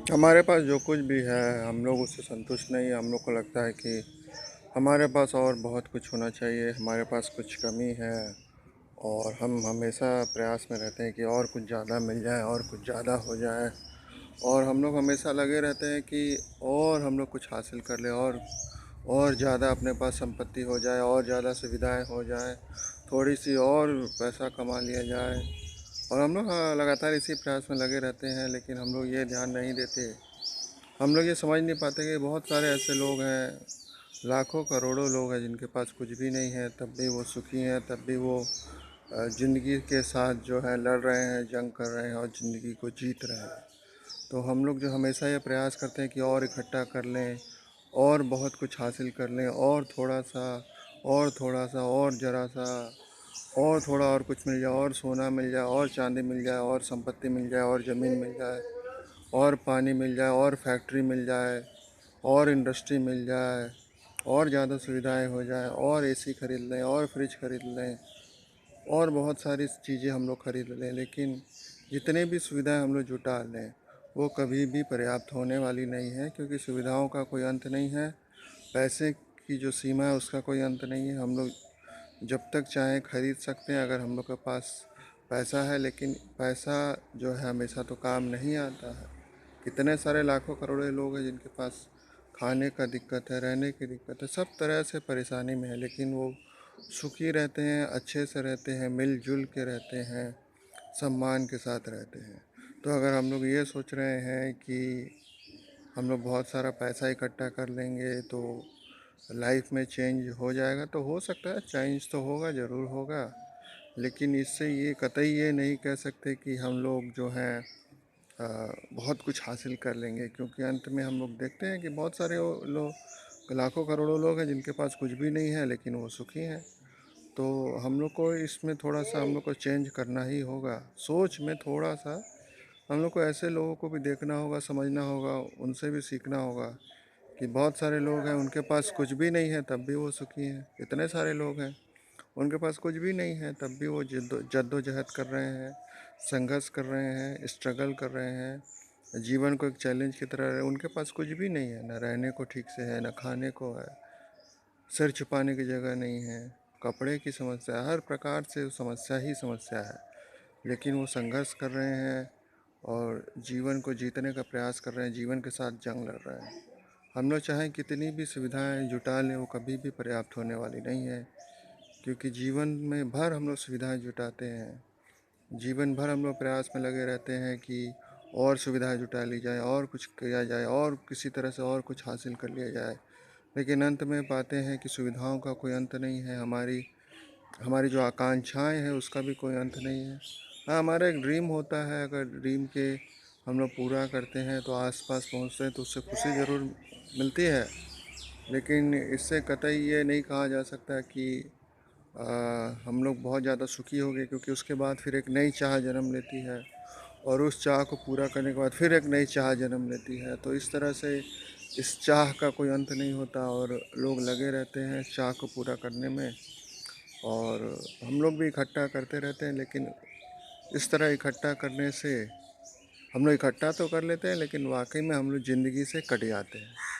हमारे पास जो कुछ भी है हम लोग उससे संतुष्ट नहीं है। हम लोग को लगता है कि हमारे पास और बहुत कुछ होना चाहिए, हमारे पास कुछ कमी है और हम हमेशा प्रयास में रहते हैं कि और कुछ ज़्यादा मिल जाए और कुछ ज़्यादा हो जाए। और हम लोग हमेशा लगे रहते हैं कि और हम लोग कुछ हासिल कर लें और ज़्यादा अपने पास संपत्ति हो जाए और ज़्यादा सुविधाएं हो जाए, थोड़ी सी और पैसा कमा लिया जाए। और हम लोग लगातार इसी प्रयास में लगे रहते हैं, लेकिन हम लोग ये ध्यान नहीं देते। हम लोग ये समझ नहीं पाते कि बहुत सारे ऐसे लोग हैं, लाखों करोड़ों लोग हैं जिनके पास कुछ भी नहीं है, तब भी वो सुखी हैं, तब भी वो ज़िंदगी के साथ जो है लड़ रहे हैं, जंग कर रहे हैं और ज़िंदगी को जीत रहे हैं। तो हम लोग जो हमेशा ये प्रयास करते हैं कि और इकट्ठा कर लें और बहुत कुछ हासिल कर लें और थोड़ा सा और थोड़ा सा और ज़रा सा और थोड़ा और कुछ मिल जाए और सोना मिल जाए और चांदी मिल जाए और संपत्ति मिल जाए और ज़मीन मिल जाए और पानी मिल जाए और फैक्ट्री मिल जाए और इंडस्ट्री मिल जाए और ज़्यादा सुविधाएं हो जाए और एसी खरीद लें और फ्रिज खरीद लें और बहुत सारी चीज़ें हम लोग खरीद लें। लेकिन जितने भी सुविधाएं हम लोग जुटा लें वो कभी भी पर्याप्त होने वाली नहीं है, क्योंकि सुविधाओं का कोई अंत नहीं है। पैसे की जो सीमा है उसका कोई अंत नहीं है। हम लोग जब तक चाहें खरीद सकते हैं अगर हम लोग के पास पैसा है, लेकिन पैसा जो है हमेशा तो काम नहीं आता है। कितने सारे लाखों करोड़ों लोग हैं जिनके पास खाने का दिक्कत है, रहने की दिक्कत है, सब तरह से परेशानी में है, लेकिन वो सुखी रहते हैं, अच्छे से रहते हैं, मिलजुल के रहते हैं, सम्मान के साथ रहते हैं। तो अगर हम लोग ये सोच रहे हैं कि हम लोग बहुत सारा पैसा इकट्ठा कर लेंगे तो लाइफ में चेंज हो जाएगा, तो हो सकता है चेंज तो होगा, ज़रूर होगा। लेकिन इससे ये कतई ये नहीं कह सकते कि हम लोग जो हैं बहुत कुछ हासिल कर लेंगे, क्योंकि अंत में हम लोग देखते हैं कि बहुत सारे लोग, लाखों करोड़ों लोग हैं जिनके पास कुछ भी नहीं है लेकिन वो सुखी हैं। तो हम लोग को इसमें थोड़ा सा हम लोग को चेंज करना ही होगा, सोच में थोड़ा सा हम लोग को ऐसे लोगों को भी देखना होगा, समझना होगा, उनसे भी सीखना होगा कि बहुत सारे लोग हैं उनके पास कुछ भी नहीं है तब भी वो सुखी हैं। इतने सारे लोग हैं उनके पास कुछ भी नहीं है तब भी वो जद्दोजहद कर रहे हैं, संघर्ष कर रहे हैं, स्ट्रगल कर रहे हैं, जीवन को एक चैलेंज की तरह। उनके पास कुछ भी नहीं है, न रहने को ठीक से है, न खाने को है, सिर छुपाने की जगह नहीं है, कपड़े की समस्या, हर प्रकार से समस्या ही समस्या है। लेकिन वो संघर्ष कर रहे हैं और जीवन को जीतने का प्रयास कर रहे हैं, जीवन के साथ जंग लड़ रहे हैं। हम लोग चाहें कितनी भी सुविधाएं जुटा लें वो कभी भी पर्याप्त होने वाली नहीं है, क्योंकि जीवन में भर हम लोग सुविधाएं जुटाते हैं, जीवन भर हम लोग प्रयास में लगे रहते हैं कि और सुविधाएं जुटा ली जाए और कुछ किया जाए और किसी तरह से और कुछ हासिल कर लिया जाए। लेकिन अंत में पाते हैं कि सुविधाओं का कोई अंत नहीं है, हमारी हमारी जो आकांक्षाएं हैं उसका भी कोई अंत नहीं है। हाँ, हमारा एक ड्रीम होता है, अगर ड्रीम के हम लोग पूरा करते हैं तो आसपास पहुंचते हैं तो उससे खुशी ज़रूर मिलती है। लेकिन इससे कतई ये नहीं कहा जा सकता कि हम लोग बहुत ज़्यादा सुखी हो गए, क्योंकि उसके बाद फिर एक नई चाह जन्म लेती है और उस चाह को पूरा करने के बाद फिर एक नई चाह जन्म लेती है। तो इस तरह से इस चाह का कोई अंत नहीं होता और लोग लगे रहते हैं चाह को पूरा करने में। और हम लोग भी इकट्ठा करते रहते हैं, लेकिन इस तरह इकट्ठा करने से हम लोग इकट्ठा तो कर लेते हैं लेकिन वाकई में हम लोग ज़िंदगी से कट जाते हैं।